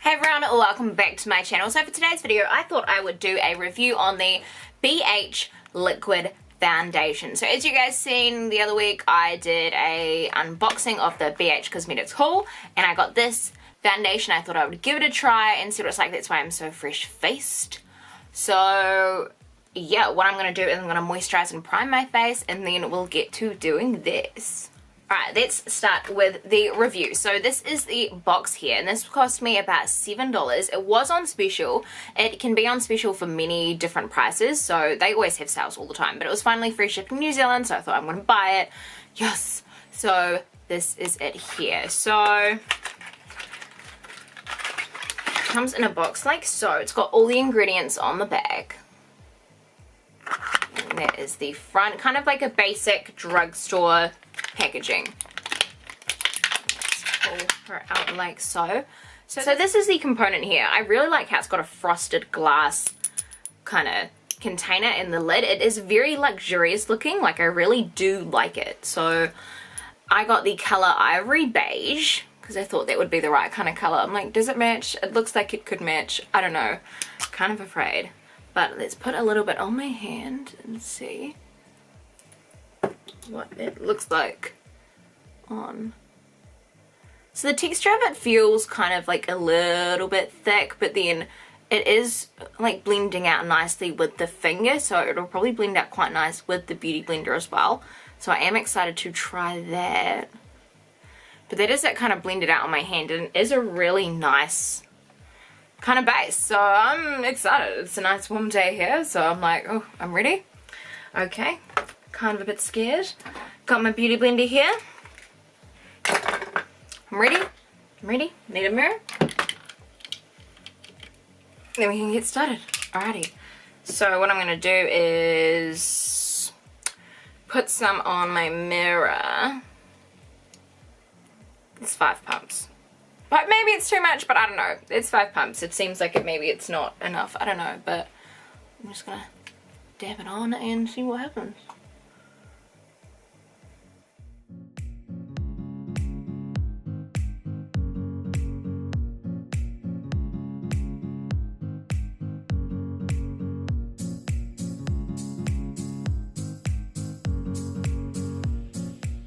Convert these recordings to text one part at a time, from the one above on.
Hey everyone, welcome back to my channel. So for today's video, I thought I would do a review on the BH Liquid Foundation. So as you guys seen the other week, I did a unboxing of the BH Cosmetics haul, and I got this foundation. I thought I would give it a try and see what it's like. That's why I'm so fresh-faced. So yeah, what I'm going to do is I'm going to moisturize and prime my face, and then we'll get to doing this. Alright, let's start with the review. So this is the box here, and this cost me about $7. It was on special. It can be on special for many different prices, so they always have sales all the time. But it was finally free shipped in New Zealand, so I thought I'm going to buy it. Yes! So this is it here. So it comes in a box like so. It's got all the ingredients on the back. And that is the front, kind of like a basic drugstore packaging. Let's pull her out like so. So this is the component here. I really like how it's got a frosted glass kind of container in the lid. It is very luxurious looking. Like, I really do like it. So I got the color Ivory Beige because I thought that would be the right kind of color. I'm like, does it match? It looks like it could match. I don't know. Kind of afraid. But let's put a little bit on my hand and see what it looks like on. So the texture of it feels kind of like a little bit thick, but then it is like blending out nicely with the finger, so it'll probably blend out quite nice with the beauty blender as well. So I am excited to try that. But that is that kind of blended out on my hand, and it is a really nice kind of base, so I'm excited. It's a nice warm day here, so I'm like, oh, I'm ready. Okay, kind of a bit scared. Got my beauty blender here. I'm ready. Need a mirror. Then we can get started. Alrighty. So what I'm going to do is put some on my mirror. It's 5 pumps. But maybe it's too much, but I don't know. It's 5 pumps. It seems like maybe it's not enough. I don't know, but I'm just going to dab it on and see what happens.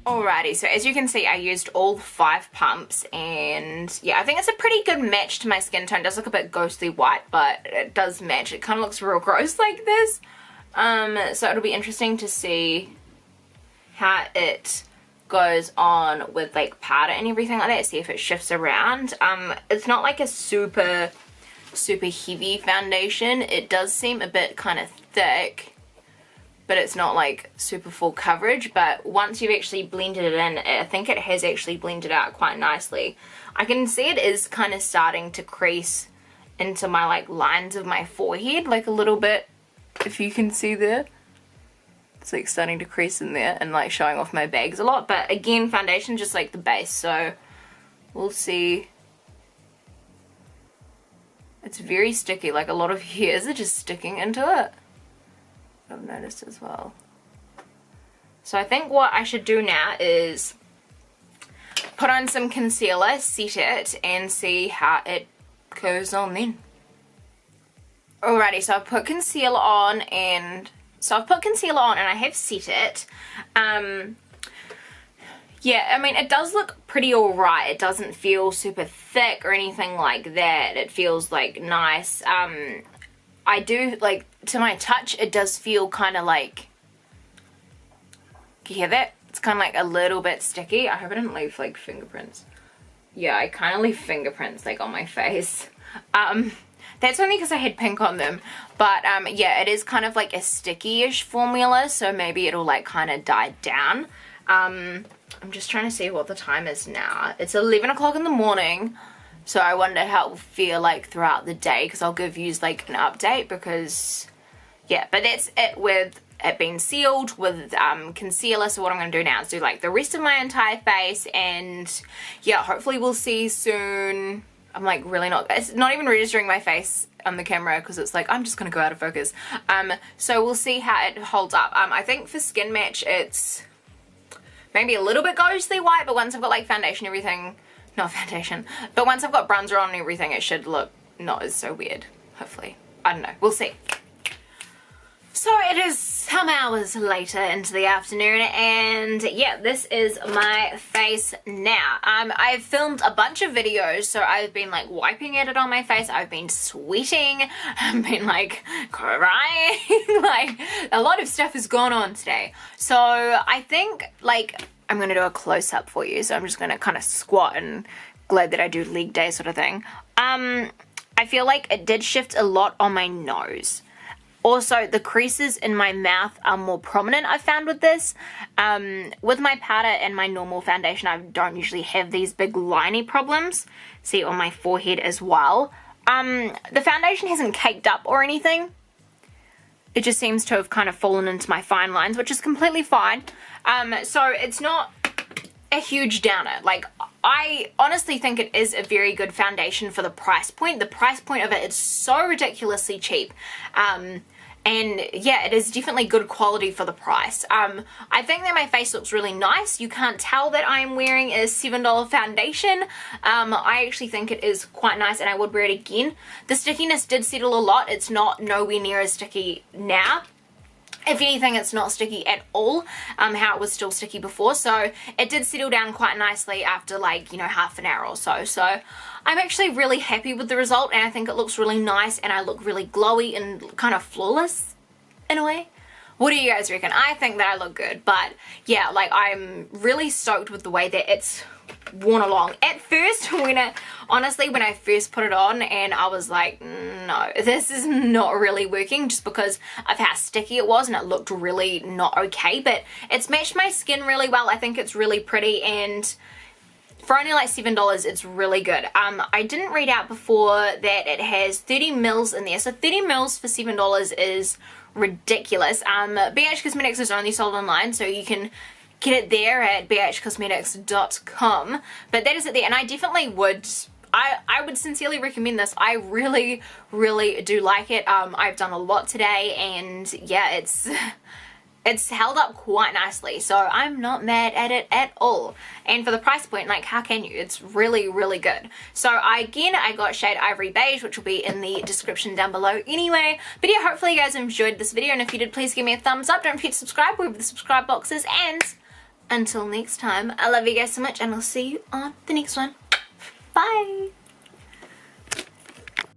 Alrighty, so as you can see, I used all 5 pumps, and yeah, I think it's a pretty good match to my skin tone. It does look a bit ghostly white, but it does match. It kind of looks real gross like this. So it'll be interesting to see how it goes on with like powder and everything like that, see if it shifts around. It's not like a super heavy foundation. It does seem a bit kind of thick, but it's not like super full coverage. But once you've actually blended it in, I think it has actually blended out quite nicely. I can see it is kind of starting to crease into my like lines of my forehead, like a little bit, if you can see there. It's like starting to crease in there and like showing off my bags a lot. But again, foundation just like the base, so we'll see. It's very sticky, like a lot of hairs are just sticking into it. I've noticed as well. So I think what I should do now is put on some concealer, set it, and see how it goes on then. Alrighty, so I've put concealer on, and I have set it. Yeah, I mean, it does look pretty alright. It doesn't feel super thick or anything like that. It feels like nice. I do, like, to my touch, it does feel kind of like, can you hear that? It's kind of like a little bit sticky. I hope I didn't leave, like, fingerprints. Yeah, I kind of leave fingerprints, like, on my face. That's only because I had pink on them. But, yeah, it is kind of like a sticky-ish formula, so maybe it'll, like, kind of die down. I'm just trying to see what the time is now. It's 11 o'clock in the morning. So I wonder how it will feel like throughout the day, because I'll give you like an update, because yeah, but that's it with it being sealed with concealer. So what I'm going to do now is do like the rest of my entire face, and yeah, hopefully we'll see soon. I'm like really not, it's not even registering my face on the camera because it's like I'm just going to go out of focus. So we'll see how it holds up. I think for skin match it's maybe a little bit ghostly white, but once I've got like foundation and everything not foundation. But once I've got bronzer on and everything, it should look not as so weird, hopefully. I don't know, we'll see. So it is some hours later into the afternoon, and yeah, this is my face now. I've filmed a bunch of videos, so I've been like wiping at it on my face, I've been sweating, I've been like crying, like a lot of stuff has gone on today. So I think like I'm gonna do a close-up for you, so I'm just gonna kind of squat and glad that I do leg day sort of thing. I feel like it did shift a lot on my nose. Also, the creases in my mouth are more prominent, I've found with this. With my powder and my normal foundation, I don't usually have these big liney problems. See, on my forehead as well. The foundation hasn't caked up or anything. It just seems to have kind of fallen into my fine lines, which is completely fine. So it's not a huge downer. Like, I honestly think it is a very good foundation for the price point. The price point of it is so ridiculously cheap. And yeah, it is definitely good quality for the price. I think that my face looks really nice. You can't tell that I'm wearing a $7 foundation. I actually think it is quite nice and I would wear it again. The stickiness did settle a lot. It's not nowhere near as sticky now. If anything, it's not sticky at all, how it was still sticky before. So it did settle down quite nicely after like, you know, half an hour or so. So I'm actually really happy with the result and I think it looks really nice and I look really glowy and kind of flawless in a way. What do you guys reckon? I think that I look good, but yeah, like I'm really stoked with the way that it's worn along. At first, honestly, when I first put it on and I was like, no, this is not really working just because of how sticky it was and it looked really not okay, but it's matched my skin really well. I think it's really pretty and for only like $7, it's really good. I didn't read out before that it has 30 mils in there, so 30 mils for $7 is ridiculous. BH Cosmetics is only sold online, so you can get it there at bhcosmetics.com, but that is it there, and I definitely would, I would sincerely recommend this. I really, really do like it. I've done a lot today, and yeah, it's held up quite nicely, so I'm not mad at it at all. And for the price point, like, how can you? It's really, really good. So I got shade Ivory Beige, which will be in the description down below anyway. But yeah, hopefully you guys enjoyed this video, and if you did, please give me a thumbs up. Don't forget to subscribe wherever the subscribe box is, and until next time, I love you guys so much, and I'll see you on the next one. Bye!